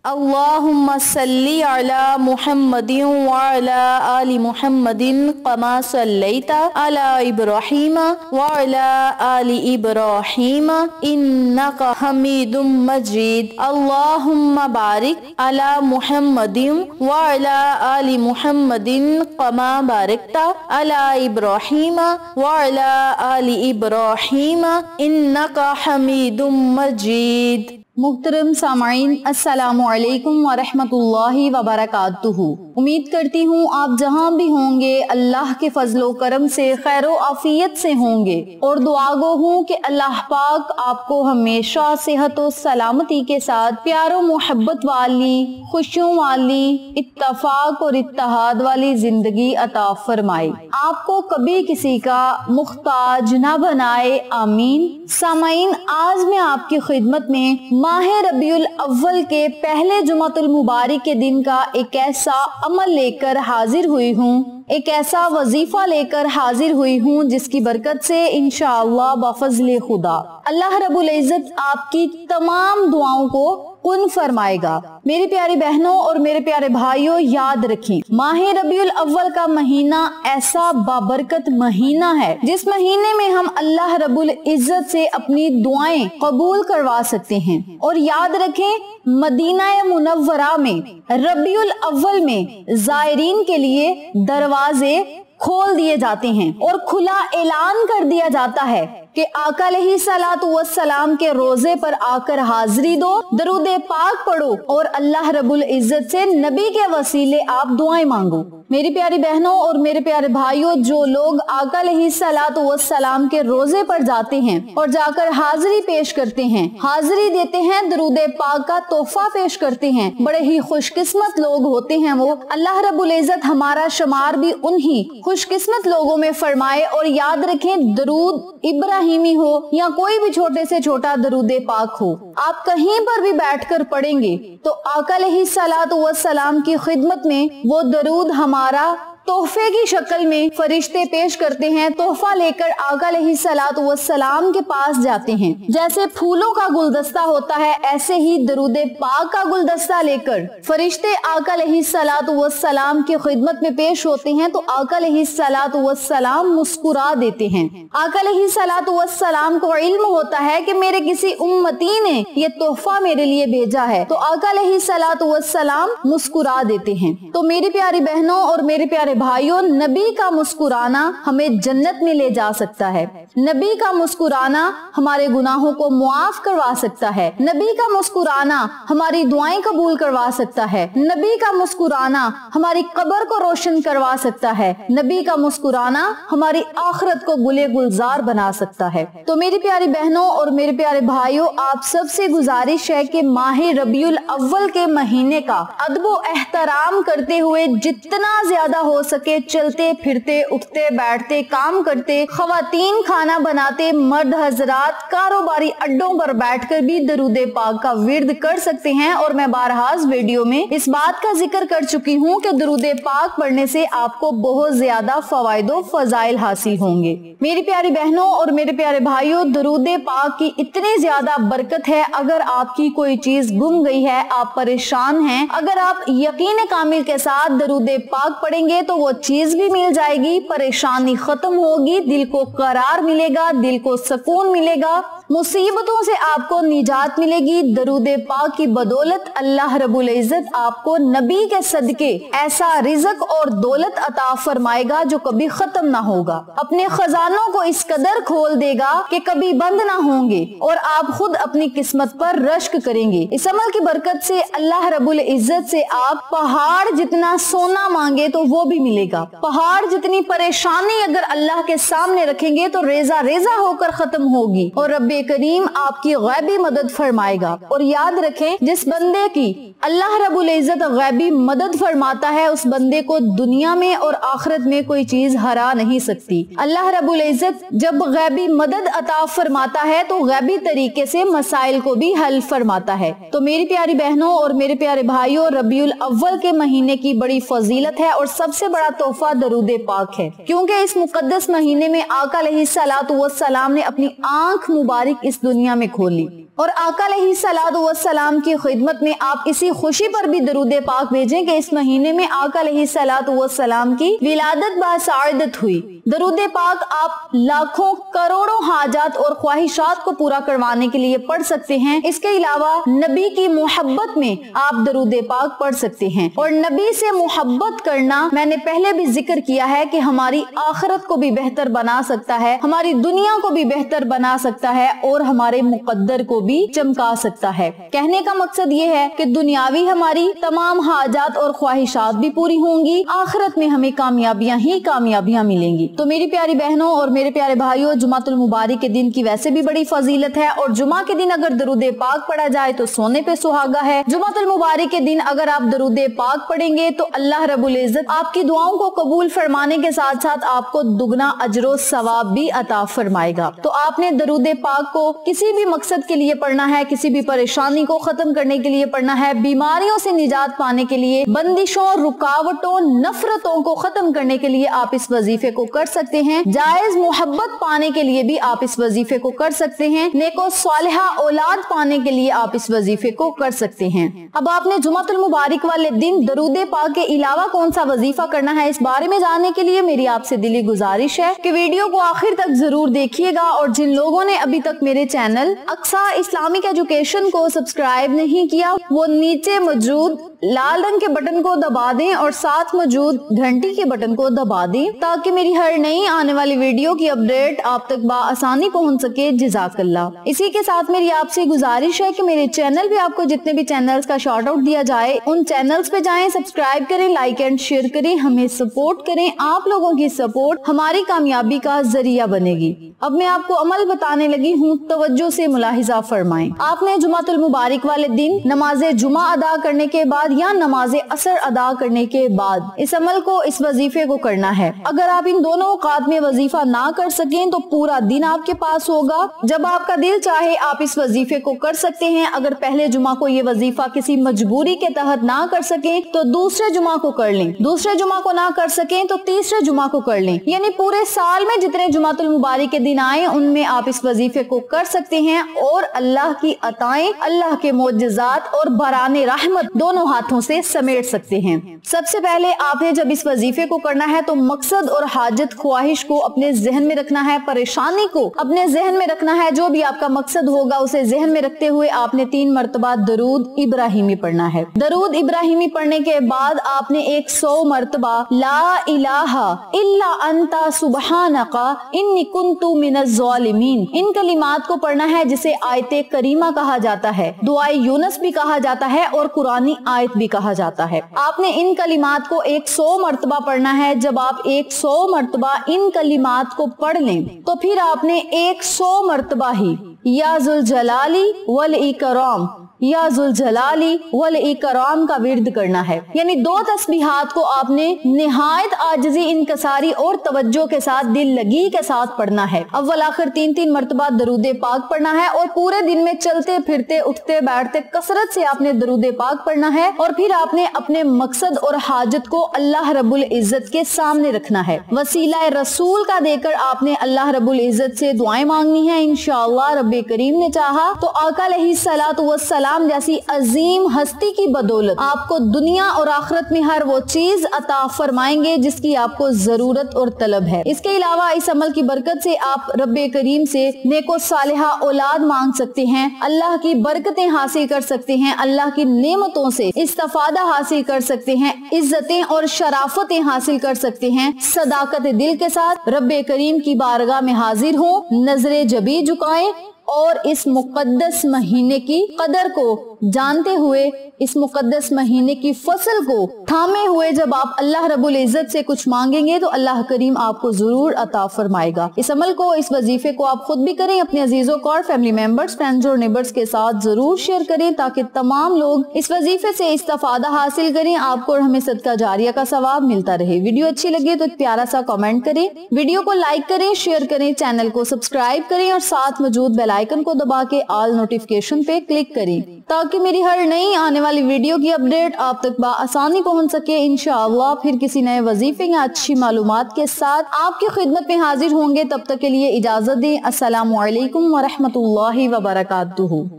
اللہم صلی علی محمد وعلی آل محمد کما صلیت علی ابراہیم وعلی آل ابراہیم انک حمید مجید اللہم بارک علی محمد وعلی آل محمد کما بارکت علی ابراہیم وعلی آل ابراہیم انک حمید مجید۔ محترم سامعین، السلام علیکم ورحمۃ اللہ وبرکاتہ۔ امید کرتی ہوں آپ جہاں بھی ہوں گے اللہ کے فضل و کرم سے خیر و عافیت سے ہوں گے، اور دعا گو ہوں کہ اللہ پاک آپ کو ہمیشہ صحت و سلامتی کے ساتھ پیار و محبت والی، خوشیوں والی، اتفاق اور اتحاد والی زندگی عطا فرمائے، آپ کو کبھی کسی کا محتاج نہ بنائے، آمین۔ سامعین، آج میں آپ کی خدمت میں ماہ ربیع الاول کے پہلے جمعۃ المبارک کے دن کا ایک ایسا عمل لے کر حاضر ہوئی ہوں، ایک ایسا وظیفہ لے کر حاضر ہوئی ہوں جس کی برکت سے انشاءاللہ بفضل خدا اللہ رب العزت آپ کی تمام دعاؤں کو کن فرمائے گا۔ میری پیاری بہنوں اور میرے پیارے بھائیوں، یاد رکھیں ماہ ربیع الاول کا مہینہ ایسا بابرکت مہینہ ہے جس مہینے میں ہم اللہ رب العزت سے اپنی دعائیں قبول کروا سکتے ہیں، اور یاد رکھیں مدینہ منورہ میں ربیع الاول میں زائرین کے لیے دروازے کھول دیے جاتے ہیں اور کھلا اعلان کر دیا جاتا ہے کہ آقا علیہ الصلوۃ والسلام کے روزے پر آ کر حاضری دو، درود پاک پڑھو اور اللہ رب العزت سے نبی کے وسیلے آپ دعائیں مانگو۔ میری پیاری بہنوں اور میرے پیارے بھائیوں، جو لوگ آقا علیہ الصلوۃ والسلام کے روزے پر جاتے ہیں اور جا کر حاضری پیش کرتے ہیں، حاضری دیتے ہیں، درود پاک کا تحفہ پیش کرتے ہیں، بڑے ہی خوش قسمت لوگ ہوتے ہیں وہ۔ اللہ رب العزت ہمارا شمار بھی انہی خوش قسمت لوگوں میں فرمائے، اور یاد رکھیں درود ابراہیمی ہو یا کوئی بھی چھوٹے سے چھوٹا درود پاک ہو، آپ کہیں پر بھی بیٹھ کر پڑھیں گے تو آقا علیہ الصلوۃ والسلام کی خدمت میں وہ درود ہمارا تحفے کی شکل میں فرشتے پیش کرتے ہیں، تحفہ لے کر آقا علیہ الصلوۃ والسلام کے پاس جاتے ہیں۔ جیسے پھولوں کا گلدستہ ہوتا ہے، ایسے ہی درود پاک کا گلدستہ لے کر فرشتے آقا علیہ الصلوۃ والسلام کی خدمت میں پیش ہوتے ہیں تو آقا علیہ الصلوۃ والسلام مسکرا دیتے ہیں۔ آقا علیہ الصلوۃ والسلام کو علم ہوتا ہے کہ میرے کسی امتی نے یہ تحفہ میرے لیے بھیجا ہے، تو آقا علیہ الصلوۃ والسلام مسکرا دیتے ہیں۔ تو میری پیاری بہنوں اور میرے پیارے بھائیوں، نبی کا مسکرانا ہمیں جنت میں لے جا سکتا ہے، نبی کا مسکرانا ہمارے گناہوں کو معاف کروا سکتا ہے، نبی کا مسکرانا ہماری دعائیں قبول کروا سکتا ہے، نبی کا مسکرانا ہماری قبر کو روشن کروا سکتا ہے، نبی کا مسکرانا ہماری آخرت کو گلے گلزار بنا سکتا ہے۔ تو میری پیاری بہنوں اور میرے پیارے بھائیوں، آپ سب سے گزارش ہے کہ ماہ ربیع الاول کے مہینے کا ادب و احترام کرتے ہوئے جتنا زیادہ ہو سکے چلتے پھرتے اٹھتے بیٹھتے کام کرتے، خواتین کھانا بناتے، مرد حضرات کاروباری اڈوں پر بیٹھ کر بھی درود پاک کا ورد کر سکتے ہیں، اور میں بارہاز ویڈیو میں اس بات کا ذکر کر چکی ہوں کہ درود پاک پڑھنے سے آپ کو بہت زیادہ فوائد و فضائل حاصل ہوں گے۔ میری پیاری بہنوں اور میرے پیارے بھائیوں، درود پاک کی اتنی زیادہ برکت ہے، اگر آپ کی کوئی چیز گم گئی ہے، آپ پریشان ہیں، اگر آپ یقین کامل کے ساتھ درود پاک پڑھیں گے تو وہ چیز بھی مل جائے گی، پریشانی ختم ہوگی، دل کو قرار ملے گا، دل کو سکون ملے گا، مصیبتوں سے آپ کو نجات ملے گی۔ درود پاک کی بدولت اللہ رب العزت آپ کو نبی کے صدقے ایسا رزق اور دولت عطا فرمائے گا جو کبھی ختم نہ ہوگا، اپنے خزانوں کو اس قدر کھول دے گا کہ کبھی بند نہ ہوں گے، اور آپ خود اپنی قسمت پر رشک کریں گے۔ اس عمل کی برکت سے اللہ رب العزت سے آپ پہاڑ جتنا سونا مانگے تو وہ بھی ملے گا، پہاڑ جتنی پریشانی اگر اللہ کے سامنے رکھیں گے تو ریزہ ریزہ ہو کر ختم ہوگی، اور رب کریم آپ کی غیبی مدد فرمائے گا۔ اور یاد رکھیں، جس بندے کی اللہ رب العزت غیبی مدد فرماتا ہے، اس بندے کو دنیا میں اور آخرت میں کوئی چیز ہرا نہیں سکتی۔ اللہ رب العزت جب غیبی مدد عطا فرماتا ہے تو غیبی طریقے سے مسائل کو بھی حل فرماتا ہے۔ تو میری پیاری بہنوں اور میرے پیارے بھائیوں، ربیع الاول کے مہینے کی بڑی فضیلت ہے، اور سب سے بڑا تحفہ درود پاک ہے، کیونکہ اس مقدس مہینے میں آقا علیہ الصلوۃ والسلام نے اپنی آنکھ مبارک मुबारक इस दुनिया में खोली। और आका अलैहिस्सलातु वस्सलाम की खिदमत में आप इसी खुशी पर भी दरूद पाक भेजें कि इस महीने में आका अलैहिस्सलातु वस्सलाम की विलादत बासआदत हुई। दरूद पाक आप लाखों करोड़ों हाजात और ख्वाहिशात को पूरा करवाने के लिए पढ़ सकते हैं। इसके अलावा नबी की मोहब्बत में आप दरूद पाक पढ़ सकते हैं। और नबी से मोहब्बत करना मैंने पहले भी जिक्र किया है कि हमारी आखिरत को भी बेहतर बना सकता है, हमारी दुनिया को भी बेहतर बना सकता है और हमारे मुकद्दर को भी चमका सकता है। कहने का मकसद ये है कि दुनियावी हमारी तमाम हाजात और ख्वाहिशात भी पूरी होंगी, आखिरत में हमें कामयाबियां ही कामयाबियां मिलेंगी। तो मेरी प्यारी बहनों और मेरे प्यारे भाइयों, जुमातुल मुबारक के दिन की वैसे भी बड़ी फजीलत है और जुमा के दिन अगर दरूद पाक पढ़ा जाए तो सोने पे सुहागा है। जुमातुल मुबारक के दिन अगर आप दरूद पाक पढ़ेंगे तो अल्लाह रब्बुल इज्जत आपकी दुआओं को कबूल फरमाने के साथ साथ आपको दुगना अजरो सवाब भी अता फरमाएगा। तो आपने दरूद पाक को किसी भी मकसद के लिए पढ़ना है, किसी भी परेशानी को खत्म करने के लिए पढ़ना है, बीमारियों से निजात पाने के लिए, बंदिशों, रुकावटों, नफरतों को खत्म करने के लिए आप इस वजीफे को कर सकते हैं। जायज मोहब्बत पाने के लिए भी आप इस वजीफे को कर सकते हैं। नेको सालिहा औलाद पाने के लिए आप इस वजीफे को कर सकते हैं। अब आपने जुमातुल मुबारक वाले दिन दरूद पाक के अलावा कौन सा वजीफा करना है, इस बारे में जानने के लिए मेरी आपसे दिली गुजारिश है कि वीडियो को आखिर तक जरूर देखिएगा। और जिन लोगों ने अभी तक मेरे चैनल अक्सा इस्लामिक एजुकेशन को सब्सक्राइब नहीं किया, वो नीचे मौजूद लाल रंग के बटन को दबा दें और साथ मौजूद घंटी के बटन को दबा दें ताकि मेरी हर नई आने वाली वीडियो की अपडेट आप तक बआसानी पहुंच सके। जज़ाकल्लाह। इसी के साथ मेरी आपसे गुजारिश है कि मेरे चैनल पे आपको जितने भी चैनल्स का शॉर्ट आउट दिया जाए उन चैनल्स पे जाएं, सब्सक्राइब करें, लाइक एंड शेयर करें, हमें सपोर्ट करें। आप लोगों की सपोर्ट हमारी कामयाबी का जरिया बनेगी। अब मैं आपको अमल बताने लगी हूँ, तवज्जो से मुलाहिजा फरमाएं। आपने जुमातुल मुबारक वाले दिन नमाज जुमा अदा करने के बाद या नमाज असर अदा करने के बाद इस अमल को, इस वजीफे को करना है। अगर आप इन दोनों औकात में वजीफा ना कर सकें तो पूरा दिन आपके पास होगा। जब आपका दिल चाहे आप इस वजीफे को कर सकते हैं। अगर पहले जुमा को ये वजीफा किसी मजबूरी के तहत ना कर सके तो दूसरे जुमा को कर लें, दूसरे जुमा को ना कर सके तो तीसरे जुमा को कर लें। यानी पूरे साल में जितने जुमातुल मुबारक के दिन आए उनमें आप इस वजीफे को कर सकते हैं और अल्लाह की अताएं, अल्लाह के मोजज़ात और बराने रहमत दोनों हाथों से समेट सकते हैं। सबसे पहले आपने जब इस वजीफे को करना है तो मकसद और हाजत ख्वाहिश को अपने जहन में रखना है, परेशानी को अपने जहन में रखना है। जो भी आपका मकसद होगा उसे जहन में रखते हुए आपने 3 मरतबा दरूद इब्राहिमी पढ़ना है। दरूद इब्राहिमी पढ़ने के बाद आपने 100 मरतबा ला इलाहा इल्ला अंता सुबहानका इन्नी कुन्तु मिनज़ ज़ालिमीन इन कलिमात को पढ़ना है, जिसे आयते करीमा कहा जाता है, दुआए यूनुस भी कहा जाता है और कुरानी आयत भी कहा जाता है। आपने इन कलिमात को 100 मरतबा पढ़ना है। जब आप 100 मरतबा इन कलिमात को पढ़ लें तो फिर आपने 100 मरतबा ही या जुल जलाली वल इकराम, या जुल जलाली वल इकराम का विर्द करना है। यानी 2 तस्बीहात को आपने निहायत आजिज़ी, इनकसारी और तवज्जो के साथ, दिल लगी के साथ पढ़ना है। अव्वल आखिर 3-3 मरतबा दरूद पाक पढ़ना है और पूरे दिन में चलते फिरते, उठते बैठते कसरत से आपने दरूद पाक पढ़ना है। और फिर आपने अपने मकसद और हाजत को अल्लाह रब्बुल इज्जत के सामने रखना है। वसीला रसूल का देकर आपने अल्लाह रब्बुल इज्जत से दुआएं मांगनी है। इंशाअल्लाह रब्बे करीम ने चाहा तो आका अलैहिस्सलातु वस्सलाम जैसी अजीम हस्ती की बदौलत आपको दुनिया और आखिरत में हर वो चीज अता फरमाएंगे जिसकी आपको जरूरत और तलब है। इसके अलावा इस अमल की बरकत से आप रब्बे करीम से नेको सालिहा औलाद मांग सकते हैं, अल्लाह की बरकतें हासिल कर सकते हैं, अल्लाह की नेमतों से इस्तिफादा हासिल कर सकते हैं, इज्जतें और शराफतें हासिल कर सकते हैं। सदाकत दिल के साथ रब्बे करीम की बारगाह में हाजिर हो, नजरे जबी झुकाएं और इस मुकद्दस महीने की कदर को जानते हुए, इस मुकद्दस महीने की फसल को थामे हुए जब आप अल्लाह रब्बुल इज्जत से कुछ मांगेंगे तो अल्लाह करीम आपको जरूर अता फरमाएगा। इस अमल को, इस वजीफे को आप खुद भी करें, अपने अजीजों को और फैमिली मेंबर्स, फ्रेंड्स और नेबर्स के साथ जरूर शेयर करें ताकि तमाम लोग इस वजीफे से इस्तिफादा हासिल करें, आपको और हमें सदका जारिया का सवाब मिलता रहे। वीडियो अच्छी लगे तो एक प्यारा सा कमेंट करें, वीडियो को लाइक करें, शेयर करें, चैनल को सब्सक्राइब करें और साथ मौजूद बेल आइकन को दबा के ऑल नोटिफिकेशन पे क्लिक करें ताकि تاکہ میری ہر نئی آنے والی ویڈیو کی اپڈیٹ آپ تک بآسانی پہنچ سکے۔ انشاءاللہ پھر کسی نئے وظیفے یا اچھی معلومات کے ساتھ آپ کی خدمت میں حاضر ہوں گے۔ تب تک کے لیے اجازت دیں۔ السلام علیکم ورحمۃ اللہ وبرکاتہ۔